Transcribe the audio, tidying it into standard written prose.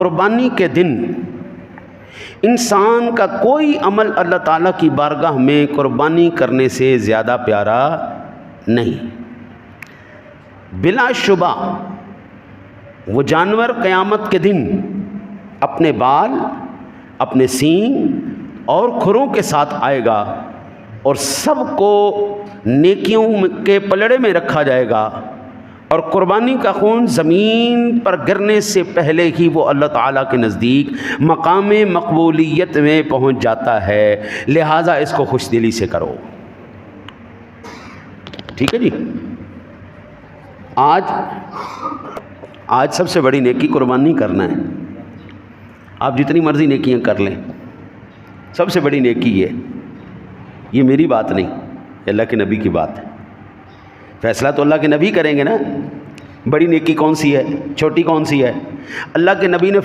قربانی کے دن انسان کا کوئی عمل اللہ تعالیٰ کی بارگاہ میں قربانی کرنے سے زیادہ پیارا نہیں۔ بلا شبہ وہ جانور قیامت کے دن اپنے بال، اپنے سینگ اور کھروں کے ساتھ آئے گا اور سب کو نیکیوں کے پلڑے میں رکھا جائے گا، اور قربانی کا خون زمین پر گرنے سے پہلے ہی وہ اللہ تعالیٰ کے نزدیک مقام مقبولیت میں پہنچ جاتا ہے، لہٰذا اس کو خوش دلی سے کرو۔ ٹھیک ہے جی۔ آج سب سے بڑی نیکی قربانی کرنا ہے۔ آپ جتنی مرضی نیکیاں کر لیں، سب سے بڑی نیکی یہ میری بات نہیں، اللہ کے نبی کی بات ہے۔ فیصلہ تو اللہ کے نبی کریں گے نا، بڑی نیکی کون سی ہے، چھوٹی کون سی ہے۔ اللہ کے نبی نے